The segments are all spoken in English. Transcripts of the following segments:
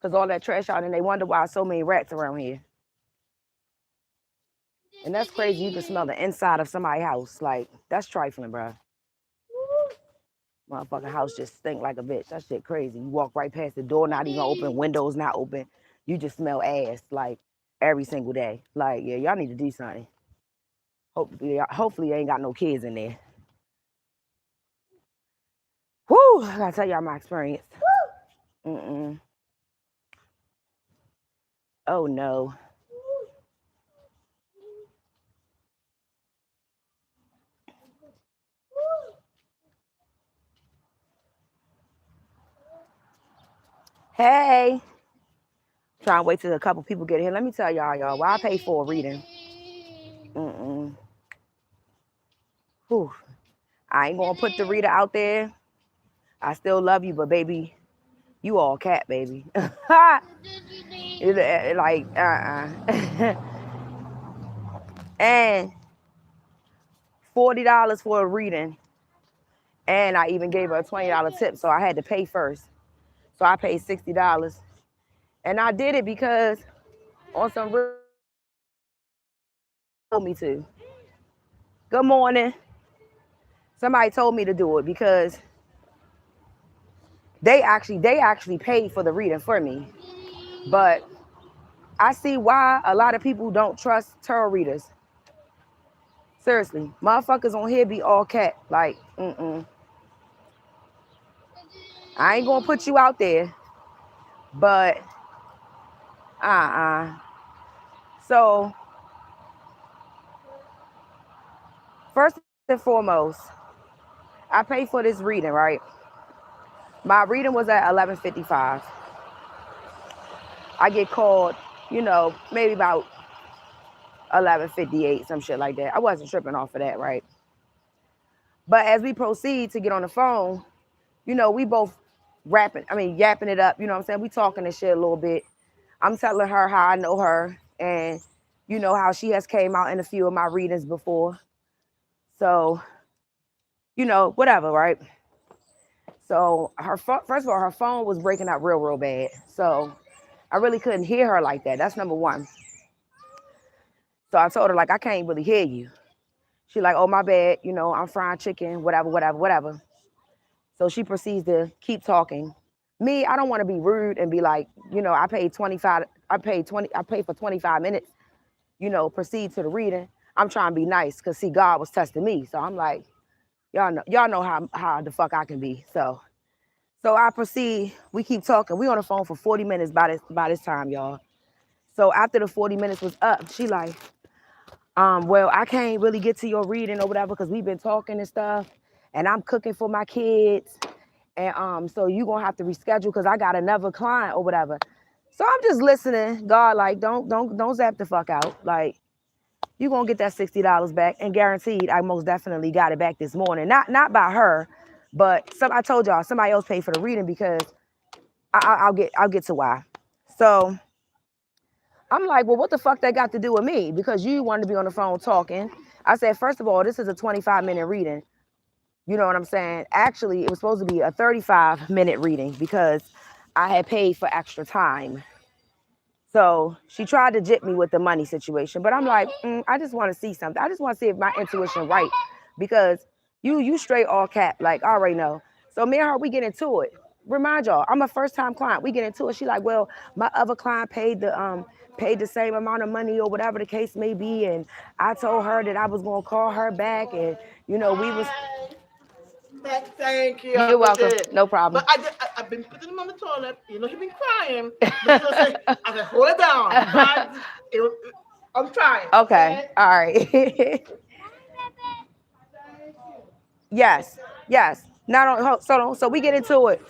because all that trash out, and they wonder why so many rats around here. And that's crazy. You can smell the inside of somebody's house. Like, that's trifling, bro. Motherfucking house just stink like a bitch. That shit crazy. You walk right past the door, not even open, windows not open. You just smell ass like every single day. Like, yeah, y'all need to do something. Hopefully they ain't got no kids in there. Whoo! I gotta tell y'all my experience. Mm-mm. Oh no. Hey. Trying to wait till a couple people get here. Let me tell y'all, why I pay for a reading. Mm-mm. Whew. I ain't gonna put the reader out there. I still love you, but baby, you all cat, baby. Like, and $40 for a reading. And I even gave her a $20 tip, so I had to pay first. So I paid $60. And I did it because on some real told me to. Good morning. Somebody told me to do it because they actually paid for the reading for me. But I see why a lot of people don't trust tarot readers. Seriously, motherfuckers on here be all cat. Like, I ain't gonna put you out there, but So, first and foremost, I paid for this reading, right? My reading was at 11:55. I get called, maybe about 11:58, some shit like that. I wasn't tripping off of that, right? But as we proceed to get on the phone, we both yapping it up, you know what I'm saying? We talking this shit a little bit. I'm telling her how I know her and how she has came out in a few of my readings before. So, whatever, right? So first of all, her phone was breaking up real, real bad. So I really couldn't hear her like that. That's number one. So I told her, like, I can't really hear you. She like, oh, my bad. I'm frying chicken, whatever, whatever, whatever. So she proceeds to keep talking. Me, I don't want to be rude and be like, I paid for 25 minutes, proceed to the reading. I'm trying to be nice because see, God was testing me. So I'm like, y'all know how the fuck I can be. So I proceed, we keep talking. We on the phone for 40 minutes by this time, y'all. So after the 40 minutes was up, she like, well, I can't really get to your reading or whatever because we've been talking and stuff. And I'm cooking for my kids. And so you gonna have to reschedule because I got another client or whatever. So I'm just listening. God, like, don't zap the fuck out. Like, you gonna get that $60 back, and guaranteed I most definitely got it back this morning. Not by her, but I told y'all somebody else paid for the reading because I'll get to why. So I'm like, well, what the fuck that got to do with me? Because you wanted to be on the phone talking. I said, first of all, this is a 25-minute reading. You know what I'm saying? Actually, it was supposed to be a 35-minute reading because I had paid for extra time. So she tried to jip me with the money situation, but I'm like, I just want to see something. I just want to see if my intuition right because you straight all cap, like, I already know. So me and her, we get into it. Remind y'all, I'm a first-time client. We get into it. She like, well, my other client paid the same amount of money or whatever the case may be, and I told her that I was gonna call her back, and we was. Thank you. You're welcome. No problem. But I've been putting him on the toilet. He's been crying. I said, hold it down. I'm trying. Okay. All right. Yes. Yes. Not on. So we get into it.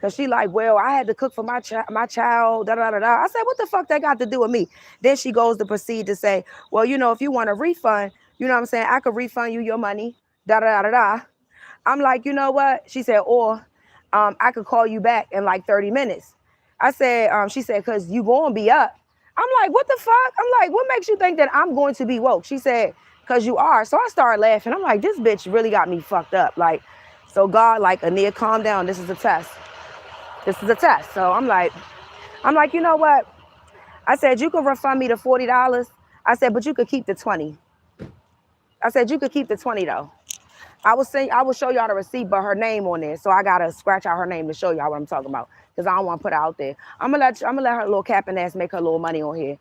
Cause she like, well, I had to cook for my child. Da da da da. I said, what the fuck that got to do with me? Then she goes to proceed to say, well, if you want a refund, you know what I'm saying, I could refund you your money. Da da da da da. I'm like, you know what? She said, or I could call you back in like 30 minutes. I said, she said, cause you gonna be up. I'm like, what the fuck? I'm like, what makes you think that I'm going to be woke? She said, cause you are. So I started laughing. I'm like, this bitch really got me fucked up. Like, so God, like, Ania, calm down. This is a test. This is a test. So I'm like, you know what? I said, you can refund me the $40. I said, but you could keep the 20. I said, you could keep the 20 though. I will show y'all the receipt, but her name on there. So I gotta scratch out her name to show y'all what I'm talking about. Because I don't want to put her out there. I'm gonna let her little capping ass make her little money on here.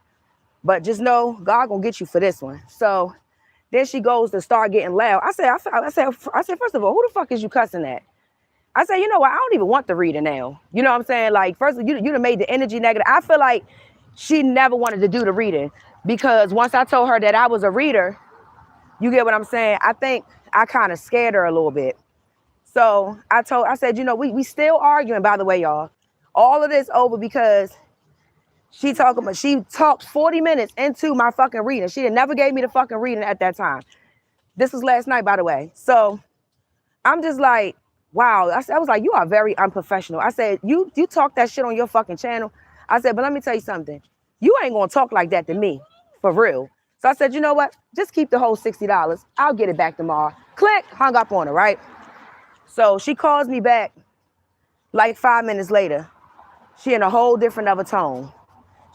But just know God gonna get you for this one. So then she goes to start getting loud. I said, first of all, who the fuck is you cussing at? I said, you know what? I don't even want the reader now. You know what I'm saying? Like, first, you done made the energy negative. I feel like she never wanted to do the reading because once I told her that I was a reader, you get what I'm saying? I think I kind of scared her a little bit. So I said, you know, we still arguing, by the way, y'all. All of this over because she talked 40 minutes into my fucking reading. She never gave me the fucking reading at that time. This was last night, by the way. So I'm just like, wow. I was like, you are very unprofessional. I said, you talk that shit on your fucking channel. I said, but let me tell you something. You ain't gonna talk like that to me, for real. So I said, you know what? Just keep the whole $60. I'll get it back tomorrow. Click, hung up on her, right? So she calls me back like 5 minutes later. She in a whole different other tone.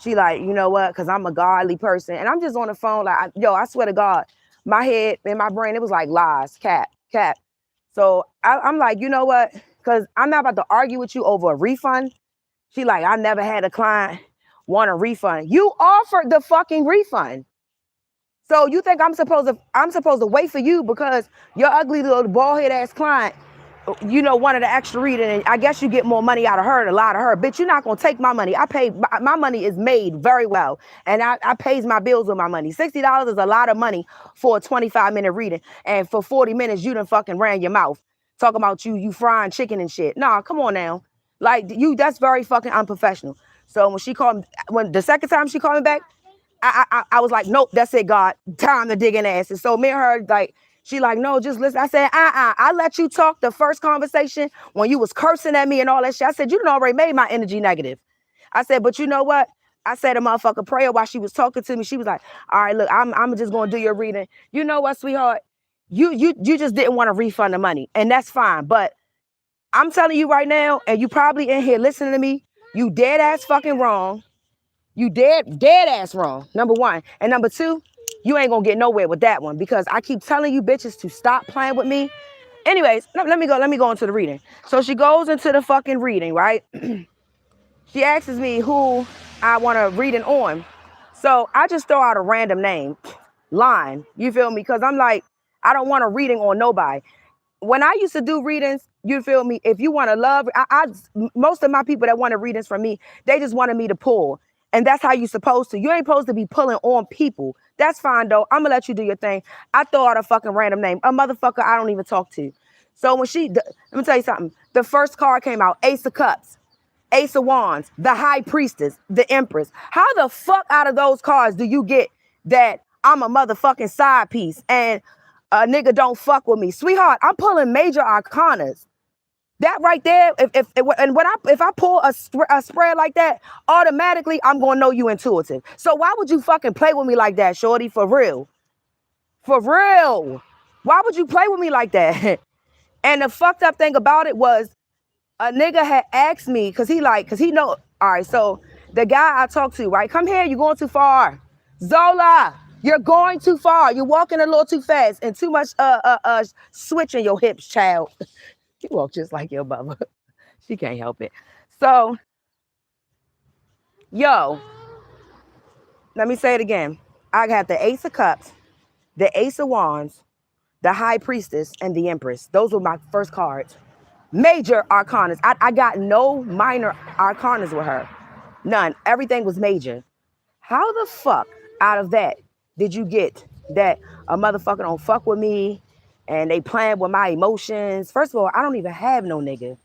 She like, you know what? Because I'm a godly person. And I'm just on the phone like, I swear to God, my head and my brain, it was like lies, cap. So I'm like, you know what? Because I'm not about to argue with you over a refund. She like, I never had a client want a refund. You offered the fucking refund. So you think I'm supposed to wait for you because your ugly little bald head ass client, you know, wanted an extra reading, and I guess you get more money out of her than a lot of her. Bitch, you're not gonna take my money. My money is made very well, and I pays my bills with my money. $60 is a lot of money for a 25-minute reading, and for 40 minutes you done fucking ran your mouth talking about you frying chicken and shit. Nah, come on now, like that's very fucking unprofessional. So when the second time she called me back, I was like, nope, that's it, God. Time to dig in asses. So me and her, like, she like, no, just listen. I said, I let you talk the first conversation when you was cursing at me and all that shit. I said, you done already made my energy negative. I said, but you know what? I said a motherfucker prayer while she was talking to me. She was like, all right, look, I'm just gonna do your reading. You know what, sweetheart? You just didn't want to refund the money, and that's fine. But I'm telling you right now, and you probably in here listening to me, you dead ass fucking wrong. You dead ass wrong, number one. And number two, you ain't gonna get nowhere with that one because I keep telling you bitches to stop playing with me. Anyways, let me go into the reading. So she goes into the fucking reading, right? She asks me who I want a reading on. So I just throw out a random name, line, you feel me? Because I'm like, I don't want a reading on nobody. When I used to do readings, you feel me? If you want to love, most of my people that wanted readings from me, they just wanted me to pull. And that's how you supposed to. You ain't supposed to be pulling on people. That's fine, though. I'm going to let you do your thing. I throw out a fucking random name. A motherfucker I don't even talk to. So when let me tell you something. The first card came out, Ace of Cups, Ace of Wands, the High Priestess, the Empress. How the fuck out of those cards do you get that I'm a motherfucking side piece and a nigga don't fuck with me? Sweetheart, I'm pulling major arcanas. That right there, if I pull a spread like that, automatically I'm gonna know you intuitive. So why would you fucking play with me like that, shorty? For real. For real. Why would you play with me like that? And the fucked up thing about it was a nigga had asked me, cause he know, all right, so the guy I talked to, right? Come here, you're going too far. Zola, you're going too far. You're walking a little too fast and too much switch in your hips, child. You walk just like your mother. She can't help it. So, yo, let me say it again. I got the Ace of Cups, the Ace of Wands, the High Priestess, and the Empress. Those were my first cards. Major arcanas. I got no minor arcanas with her. None. Everything was major. How the fuck out of that did you get that a motherfucker don't fuck with me and they playing with my emotions? First of all, I don't even have no nigga.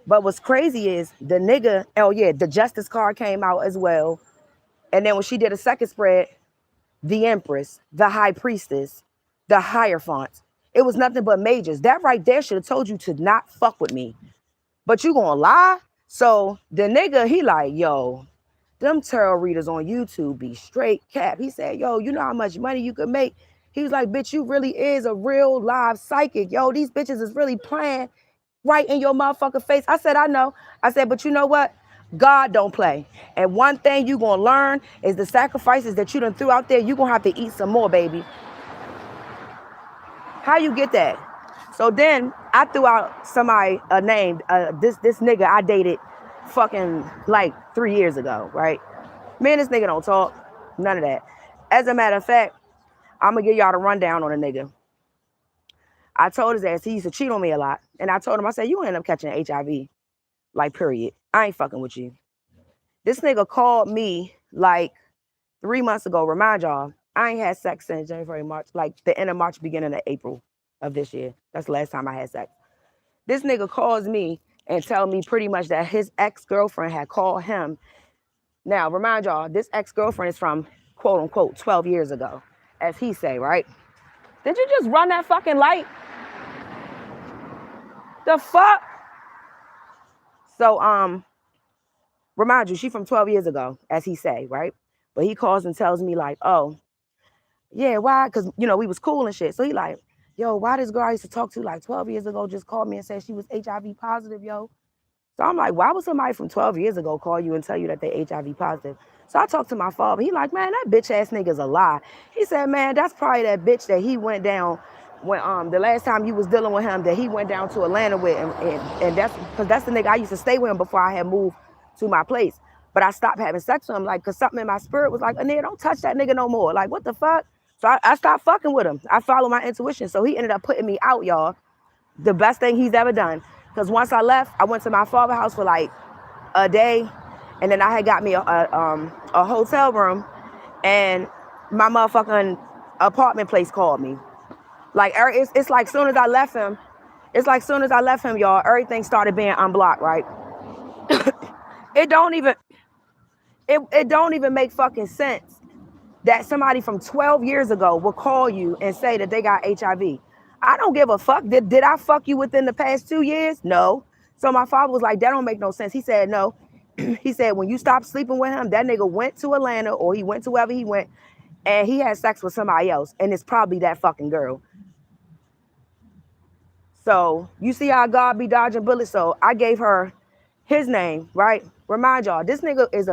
But what's crazy is the nigga, oh yeah, the Justice card came out as well. And then when she did a second spread, the Empress, the High Priestess, the Hierophant. It was nothing but majors. That right there should have told you to not fuck with me. But you gonna lie? So the nigga, he like, yo, them tarot readers on YouTube be straight cap. He said, yo, you know how much money you could make? He was like, bitch, you really is a real live psychic. Yo, these bitches is really playing. right in your motherfucking face. I said, I know. I said, but you know what? God don't play. And one thing you gonna learn is the sacrifices that you done threw out there, you gonna have to eat some more, baby. How you get that? So then I threw out somebody a name, this nigga I dated fucking like 3 years ago, right? Me and this nigga don't talk, none of that. As a matter of fact, I'm gonna give y'all the rundown on a nigga. I told his ass he used to cheat on me a lot. And I told him, I said, you gonna end up catching HIV. Like, period. I ain't fucking with you. This nigga called me like 3 months ago. Remind y'all, I ain't had sex since January, March, like the end of March, beginning of April of this year. That's the last time I had sex. This nigga calls me and tell me pretty much that his ex-girlfriend had called him. Now, remind y'all, this ex-girlfriend is from, quote unquote, 12 years ago, as he say, right? Did you just run that fucking light? The fuck? So, remind you, she from 12 years ago, as he say, right? But he calls and tells me like, oh, yeah, why? Because, you know, we was cool and shit. So he like, yo, why this girl I used to talk to like 12 years ago just called me and said she was HIV positive, yo? So I'm like, why would somebody from 12 years ago call you and tell you that they HIV positive? So I talked to my father. He like, man, that bitch ass nigga's a lie. He said, man, that's probably that bitch that he went down when the last time you was dealing with him that he went down to Atlanta with, and that's because that's the nigga I used to stay with him before I had moved to my place. But I stopped having sex with him, like, because something in my spirit was like, nigga, don't touch that nigga no more. Like, what the fuck? So I stopped fucking with him. I followed my intuition. So he ended up putting me out, y'all. The best thing he's ever done. Because once I left, I went to my father's house for like a day. And then I had got me a hotel room. And my motherfucking apartment place called me. Like, it's like soon as I left him, y'all, everything started being unblocked, right? It don't even make fucking sense that somebody from 12 years ago will call you and say that they got HIV. I don't give a fuck. Did I fuck you within the past 2 years? No. So my father was like, that don't make no sense. He said, no. He said, when you stop sleeping with him, that nigga went to Atlanta or he went to wherever he went and he had sex with somebody else. And it's probably that fucking girl. So you see how God be dodging bullets. So I gave her his name, right? Remind y'all, this nigga is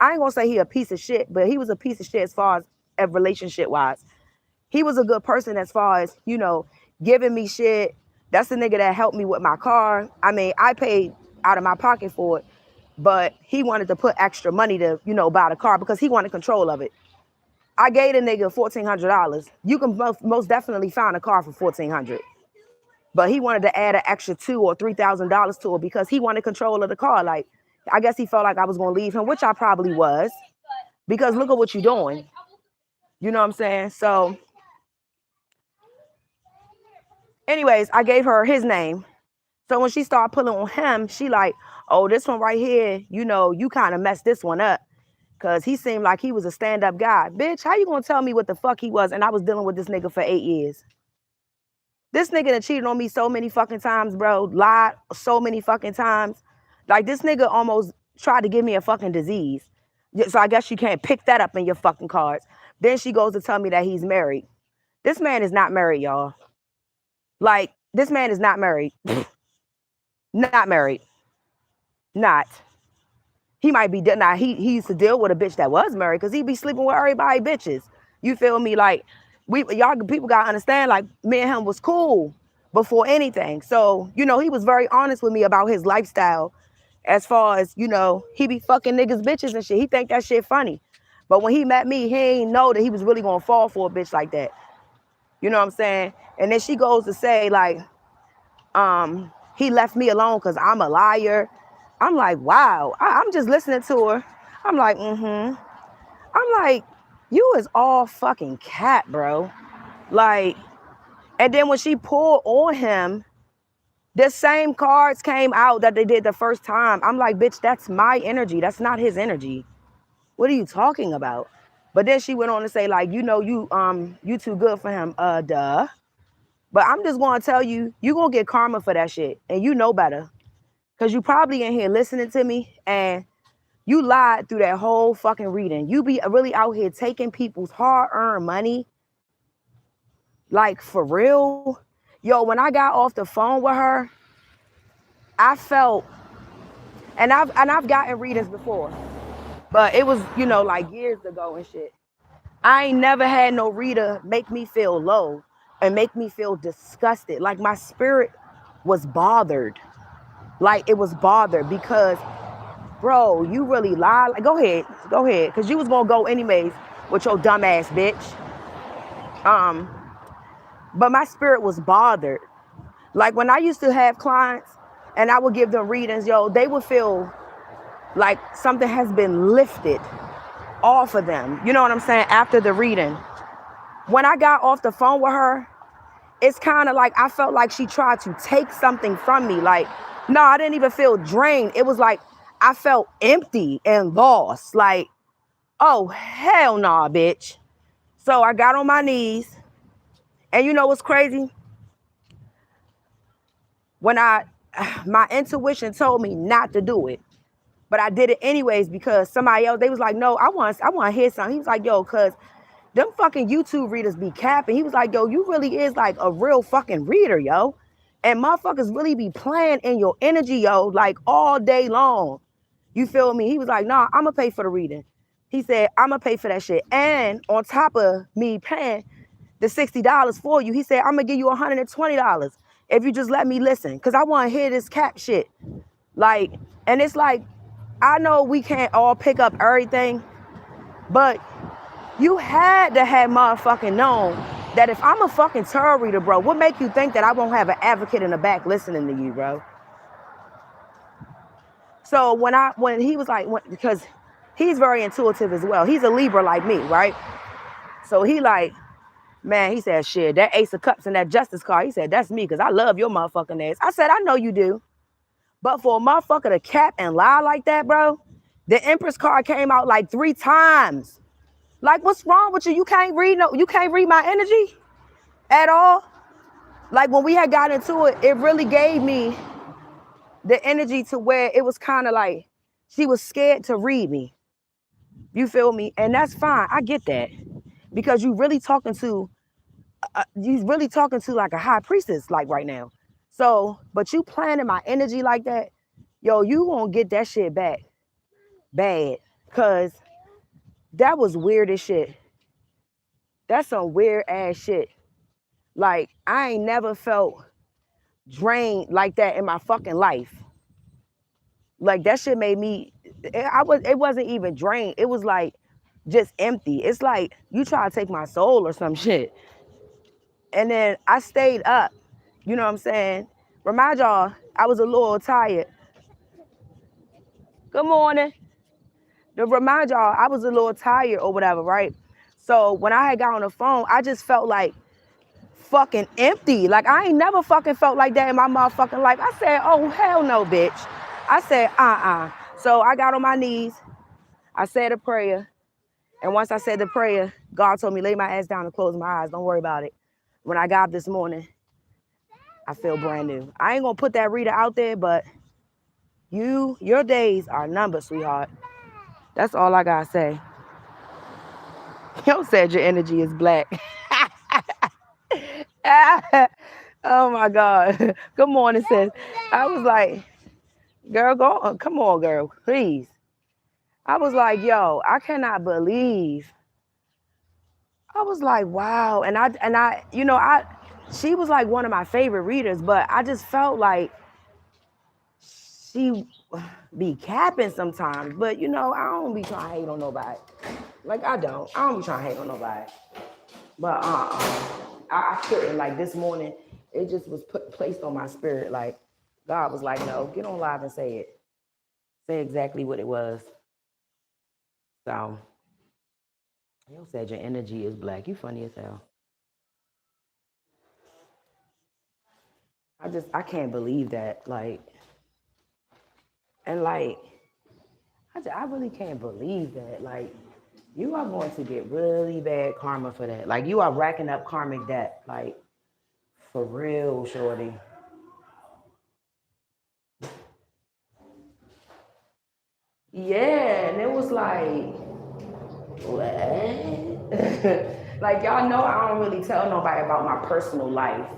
I ain't gonna say he a piece of shit, but he was a piece of shit as far as relationship wise. He was a good person as far as, you know, giving me shit. That's the nigga that helped me with my car. I mean, I paid out of my pocket for it, but he wanted to put extra money to, you know, buy the car because he wanted control of it. I gave the nigga $1,400. You can most definitely find a car for $1,400. But he wanted to add an extra $2,000 or $3,000 to it because he wanted control of the car. Like, I guess he felt like I was going to leave him, which I probably was. Because look at what you're doing. You know what I'm saying? So, anyways, I gave her his name. So when she started pulling on him, she like, oh, this one right here, you know, you kind of messed this one up. Because he seemed like he was a stand-up guy. Bitch, how you going to tell me what the fuck he was? And I was dealing with this nigga for 8 years. This nigga that cheated on me so many fucking times, bro. Lied so many fucking times. Like, this nigga almost tried to give me a fucking disease. So I guess you can't pick that up in your fucking cards. Then she goes to tell me that he's married. This man is not married, y'all. Like, this man is not married. Not married. Not. He might be, nah, he used to deal with a bitch that was married because he be sleeping with everybody bitches. You feel me? Like, y'all people gotta understand, like, me and him was cool before anything. So, you know, he was very honest with me about his lifestyle as far as, you know, he be fucking niggas bitches and shit. He think that shit funny. But when he met me, he ain't know that he was really gonna fall for a bitch like that. You know what I'm saying? And then she goes to say, like, he left me alone because I'm a liar. I'm like, wow. I'm just listening to her. I'm like, I'm like, you is all fucking cat, bro. Like, and then when she pulled on him, the same cards came out that they did the first time. I'm like, bitch, that's my energy. That's not his energy. What are you talking about? But then she went on to say, like, you know, you too good for him. Duh. But I'm just going to tell you, you going to get karma for that shit. And you know better. Because you probably in here listening to me and you lied through that whole fucking reading. You be really out here taking people's hard-earned money. Like, for real? Yo, when I got off the phone with her, I felt, and I've gotten readings before, but it was, you know, like years ago and shit. I ain't never had no reader make me feel low and make me feel disgusted. Like my spirit was bothered. Like it was bothered because, bro, you really lie. Like, go ahead, because you was gonna go anyways with your dumb ass bitch. But my spirit was bothered. Like when I used to have clients and I would give them readings, yo, they would feel like something has been lifted off of them. You know what I'm saying? After the reading. When I got off the phone with her, it's kind of like I felt like she tried to take something from me. Like, no, I didn't even feel drained. It was like I felt empty and lost. Like, oh, hell nah, bitch. So I got on my knees. And you know what's crazy? When my intuition told me not to do it, but I did it anyways because somebody else, they was like, no, I want to hear something. He was like, yo, cause them fucking YouTube readers be capping. He was like, yo, you really is like a real fucking reader, yo. And motherfuckers really be playing in your energy, yo, like all day long. You feel me? He was like, nah, I'm gonna pay for the reading. He said, I'm gonna pay for that shit. And on top of me paying the $60 for you, he said, I'm gonna give you $120 if you just let me listen. Cause I wanna hear this cap shit. Like, and it's like, I know we can't all pick up everything, but you had to have motherfucking known that if I'm a fucking tarot reader, bro, what make you think that I won't have an advocate in the back listening to you, bro? So when he was like, because he's very intuitive as well. He's a Libra like me, right? So he like, man, he said, shit, that Ace of Cups and that Justice card, he said, that's me because I love your motherfucking ass. I said, I know you do. But for a motherfucker to cap and lie like that, bro, the Empress card came out like 3 times. Like, what's wrong with you? You can't read my energy at all. Like when we had got into it, it really gave me the energy to where it was kind of like she was scared to read me. You feel me? And that's fine. I get that. Because you really talking to like a high priestess like right now. So, but you planning my energy like that, yo, you gonna get that shit back bad. Cause that was weird as shit. That's some weird ass shit. Like, I ain't never felt drained like that in my fucking life. Like that shit made me, it wasn't even drained. It was like just empty. It's like you try to take my soul or some shit. And then I stayed up. You know what I'm saying? Remind y'all, I was a little tired. Good morning. To remind y'all, I was a little tired or whatever, right? So when I had got on the phone, I just felt like fucking empty. Like I ain't never fucking felt like that in my motherfucking life. I said, oh, hell no, bitch. I said, So I got on my knees. I said a prayer. And once I said the prayer, God told me, lay my ass down and close my eyes. Don't worry about it. When I got up this morning, I feel brand new. I ain't gonna put that reader out there, but your days are numbered, sweetheart. That's all I gotta say. Yo said your energy is black. Oh my God. Good morning, sis. I was like, girl, go on. Come on, girl, please. I was like, yo, I cannot believe. I was like, wow. And I, she was like one of my favorite readers, but I just felt like she be capping sometimes. But I don't be trying to hate on nobody. Like I don't be trying to hate on nobody. But I couldn't. Like this morning, it just was placed on my spirit. Like God was like, no, get on live and say it. Say exactly what it was. So, you said your energy is black. You funny as hell. I can't believe that. Like, and like, I really can't believe that. Like, you are going to get really bad karma for that. Like, you are racking up karmic debt. Like, for real, shorty. Yeah, and it was like, what? Like, y'all know I don't really tell nobody about my personal life.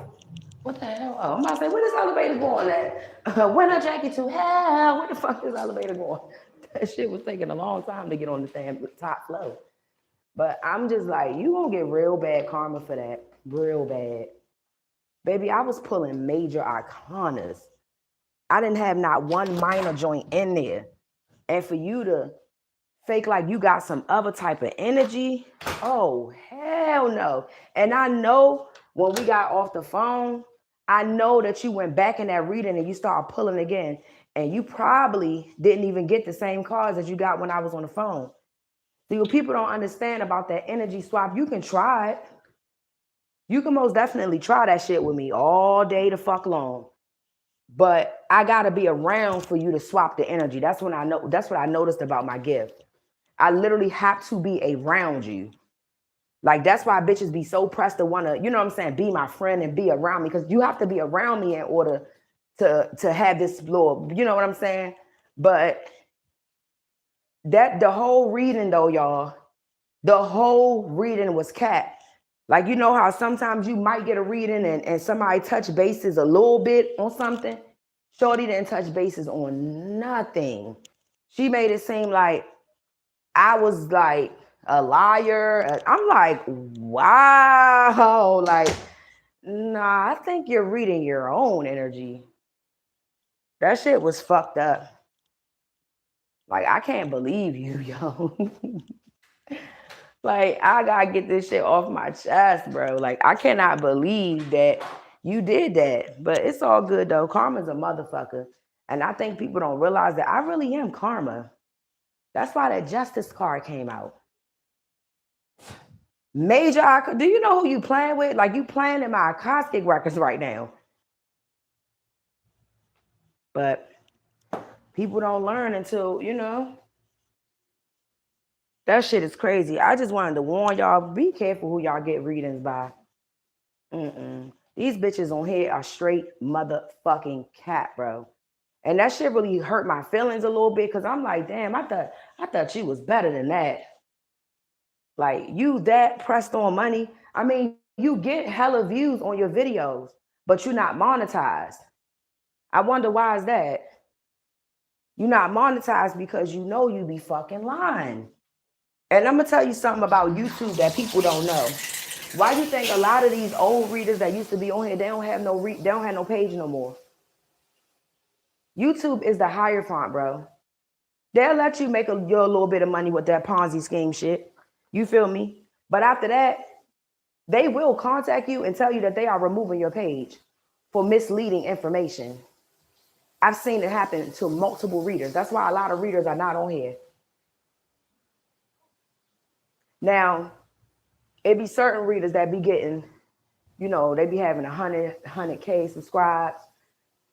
What the hell? Oh, I'm about to say, where this elevator going at? When I jack it to hell, where the fuck is elevator going? That shit was taking a long time to get on the damn top floor. But I'm just like, you gonna get real bad karma for that. Real bad. Baby, I was pulling major arcanas. I didn't have not one minor joint in there. And for you to fake like you got some other type of energy, oh, hell no. And I know when we got off the phone, I know that you went back in that reading and you started pulling again. And you probably didn't even get the same cards that you got when I was on the phone. See, what people don't understand about that energy swap, you can try it. You can most definitely try that shit with me all day the fuck long. But I gotta be around for you to swap the energy. That's what I noticed about my gift. I literally have to be around you. Like that's why bitches be so pressed to wanna, you know what I'm saying, be my friend and be around me. Because you have to be around me in order to have this little, you know what I'm saying? But that the whole reading though, y'all, the whole reading was cat. Like, you know how sometimes you might get a reading and somebody touch bases a little bit on something? Shorty didn't touch bases on nothing. She made it seem like I was like a liar. I'm like, wow. Like, nah, I think you're reading your own energy. That shit was fucked up. Like, I can't believe you, yo. Like, I gotta get this shit off my chest, bro. Like, I cannot believe that you did that. But it's all good, though. Karma's a motherfucker. And I think people don't realize that I really am karma. That's why that justice card came out. Major, do you know who you playing with? Like, you playing in my Cosmic records right now. But people don't learn until, you know. That shit is crazy. I just wanted to warn y'all, be careful who y'all get readings by. These bitches on here are straight motherfucking cat, bro. And that shit really hurt my feelings a little bit because I'm like, damn, I thought you was better than that. Like, you that pressed on money. I mean, you get hella views on your videos, but you're not monetized. I wonder why is that? You're not monetized because you know you be fucking lying. And I'm gonna tell you something about YouTube that people don't know. Why do you think a lot of these old readers that used to be on here, they don't have no page no more? YouTube is the Hierophant, bro. They'll let you make your little bit of money with that Ponzi scheme shit. You feel me? But after that, they will contact you and tell you that they are removing your page for misleading information. I've seen it happen to multiple readers. That's why a lot of readers are not on here. Now, it be certain readers that be getting, you know, they be having 100K subscribed.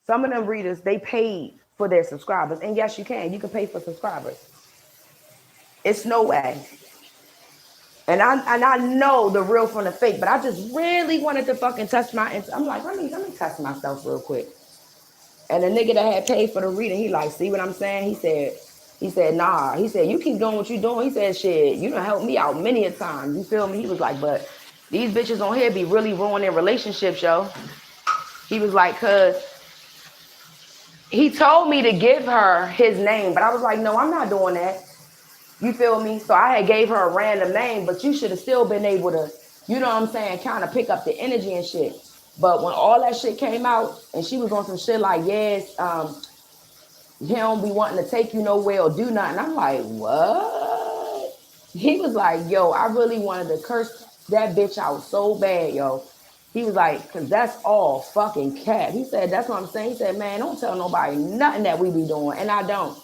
Some of them readers, they paid for their subscribers. And yes, you can. You can pay for subscribers. It's no way. And I know the real from the fake, but I just really wanted to fucking test I'm like, let me test myself real quick. And the nigga that had paid for the reading, he like, see what I'm saying? He said, nah. He said, you keep doing what you doing. He said, shit, you done helped me out many a time. You feel me? He was like, but these bitches on here be really ruining relationships, yo. He was like, cause he told me to give her his name, but I was like, no, I'm not doing that. You feel me? So I had gave her a random name, but you should have still been able to, you know what I'm saying, kind of pick up the energy and shit. But when all that shit came out and she was on some shit like, yes, he don't be wanting to take you nowhere or do nothing. I'm like, what? He was like, yo, I really wanted to curse that bitch out so bad, yo. He was like, cause that's all fucking cat. He said, that's what I'm saying. He said, man, don't tell nobody nothing that we be doing. And I don't.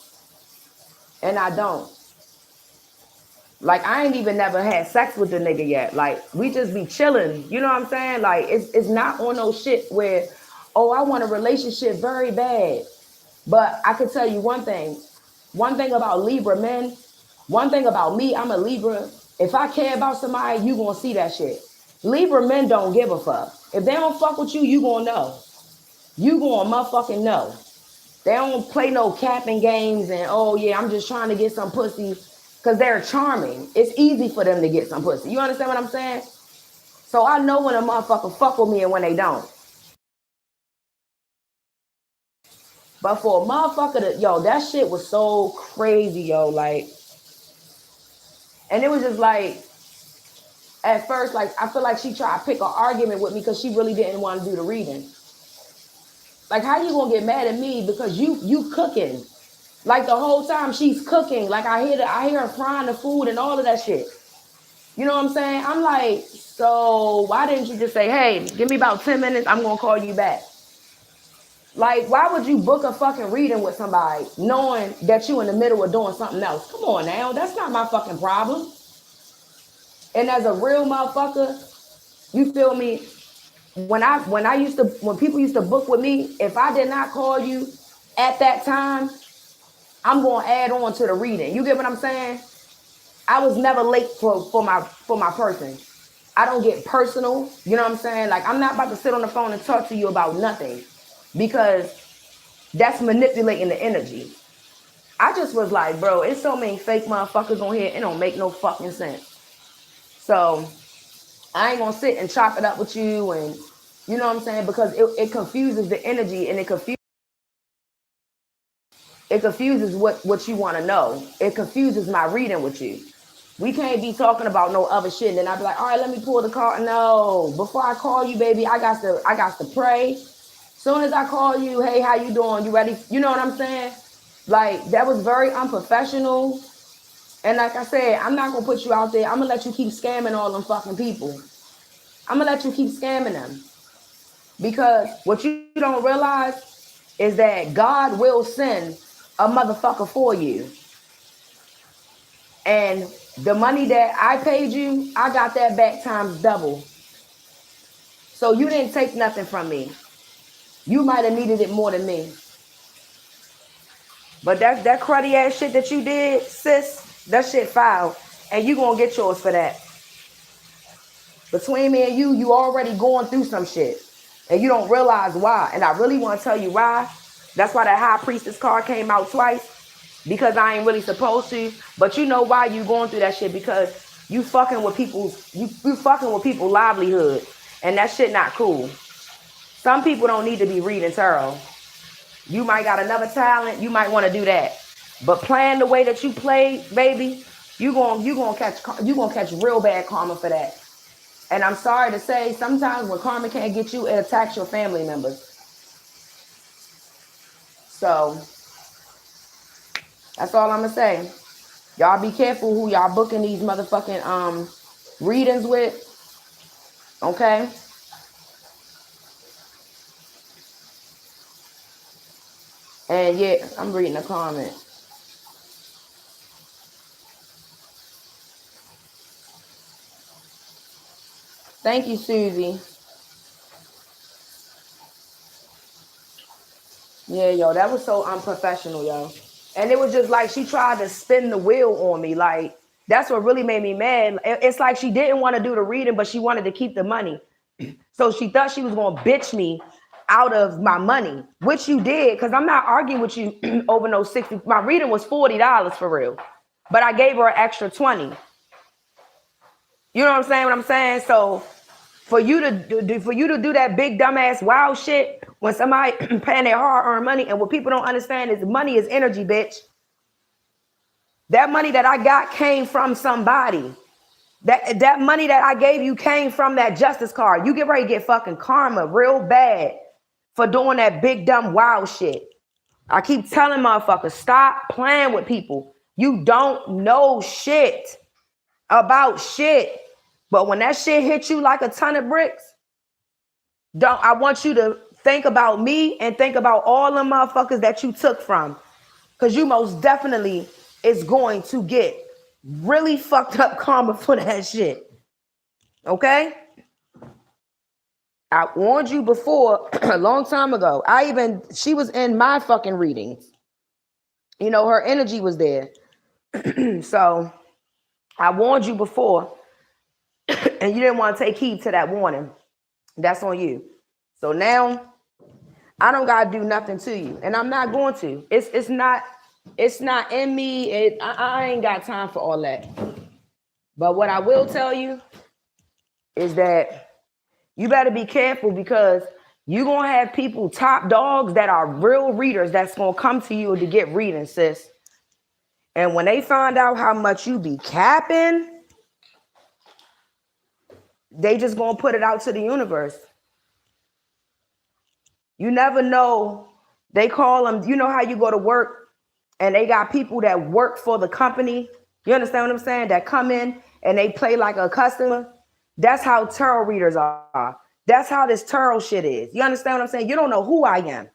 Like, I ain't even never had sex with the nigga yet. Like, we just be chilling. You know what I'm saying? Like, it's not on no shit where, oh, I want a relationship very bad. But I could tell you one thing about Libra men, one thing about me, I'm a Libra. If I care about somebody, you gonna see that shit. Libra men don't give a fuck. If they don't fuck with you, you gonna know. You gonna motherfucking know. They don't play no capping games and, oh yeah, I'm just trying to get some pussy. Because they're charming. It's easy for them to get some pussy. You understand what I'm saying? So I know when a motherfucker fuck with me and when they don't. But for a motherfucker to, yo, that shit was so crazy, yo. Like, and it was just like, at first, like, I feel like she tried to pick an argument with me because she really didn't want to do the reading. Like, how you gonna get mad at me because you cooking? Like, the whole time she's cooking. Like, I hear her frying the food and all of that shit. You know what I'm saying? I'm like, so why didn't you just say, hey, give me about 10 minutes, I'm gonna call you back? Like, why would you book a fucking reading with somebody knowing that you in the middle of doing something else? Come on now, that's not my fucking problem. And as a real motherfucker, you feel me? When people used to book with me, if I did not call you at that time, I'm gonna add on to the reading. You get what I'm saying? I was never late for my person. I don't get personal. You know what I'm saying? Like, I'm not about to sit on the phone and talk to you about nothing, because that's manipulating the energy. I just was like, bro, it's so many fake motherfuckers on here. It don't make no fucking sense. So I ain't gonna sit and chop it up with you, and you know what I'm saying? Because it confuses the energy, and it confuses what you want to know. It confuses my reading with you. We can't be talking about no other shit. And then I'd be like, all right, let me pull the card. No, before I call you, baby, I got to pray. Soon as I call you, hey, how you doing? You ready? You know what I'm saying? Like, that was very unprofessional. And like I said, I'm not gonna put you out there. I'm gonna let you keep scamming all them fucking people. I'm gonna let you keep scamming them. Because what you don't realize is that God will send a motherfucker for you. And the money that I paid you, I got that back times double. So you didn't take nothing from me. You might have needed it more than me. But that cruddy ass shit that you did, sis, that shit foul. And you gonna get yours for that. Between me and you already going through some shit. And you don't realize why. And I really want to tell you why. That's why that High Priestess card came out twice. Because I ain't really supposed to. But you know why you going through that shit? Because you fucking with people's livelihood. And that shit not cool. Some people don't need to be reading tarot. You might got another talent. You might want to do that. But playing the way that you play, baby, you gonna catch real bad karma for that. And I'm sorry to say, sometimes when karma can't get you, it attacks your family members. So that's all I'm gonna say. Y'all be careful who y'all booking these motherfucking readings with. Okay? And yeah, I'm reading a comment. Thank you, Susie. Yeah, yo, that was so unprofessional, yo. And it was just like she tried to spin the wheel on me. Like, that's what really made me mad. It's like she didn't want to do the reading, but she wanted to keep the money. So she thought she was going to bitch me out of my money, which you did, because I'm not arguing with you over no 60. My reading was $40 for real, but I gave her an extra 20. You know what I'm saying? So for you to do that big dumbass wild shit when somebody paying their hard-earned money, and what people don't understand is money is energy, bitch. That money that I got came from somebody. That money that I gave you came from that justice card. You get ready to get fucking karma real bad for doing that big dumb wild shit. I keep telling motherfuckers, stop playing with people. You don't know shit about shit. But when that shit hits you like a ton of bricks, I want you to think about me and think about all the motherfuckers that you took from. Because you most definitely is going to get really fucked up karma for that shit. Okay? I warned you before a long time ago. She was in my fucking readings. You know, her energy was there. So I warned you before and you didn't want to take heed to that warning. That's on you. So now I don't gotta do nothing to you, and I'm not going to. It's not in me. I ain't got time for all that. But what I will tell you is that you better be careful, because You gonna have people, top dogs that are real readers that's gonna come to you to get reading, sis. And when they find out how much you be capping, they just gonna put it out to the universe. You never know. They call them, you know how you go to work and they got people that work for the company. You understand what I'm saying? That come in and they play like a customer. That's how tarot readers are. That's how this tarot shit is. You understand what I'm saying? You don't know who I am.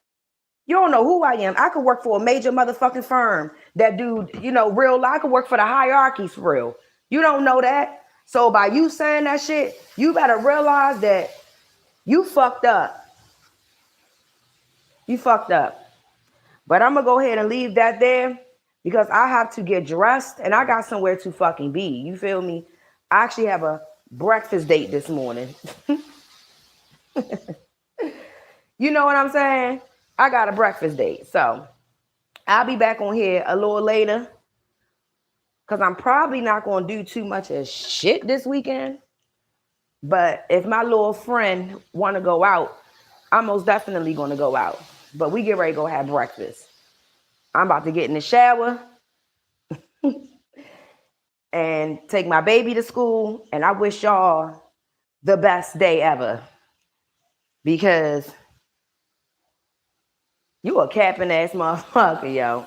You don't know who I am. I could work for a major motherfucking firm that do, real. I could work for the hierarchies for real. You don't know that. So by you saying that shit, you better realize that you fucked up. You fucked up. But I'm going to go ahead and leave that there because I have to get dressed and I got somewhere to fucking be. You feel me? I actually have a breakfast date this morning. You know what I'm saying? I got a breakfast date. So I'll be back on here a little later because I'm probably not going to do too much of shit this weekend. But if my little friend want to go out, I'm most definitely going to go out. But we get ready to go have breakfast. I'm about to get in the shower and take my baby to school. And I wish y'all the best day ever. Because you a capping ass motherfucker, yo.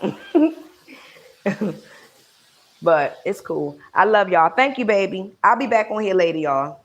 But it's cool. I love y'all. Thank you, baby. I'll be back on here later, y'all.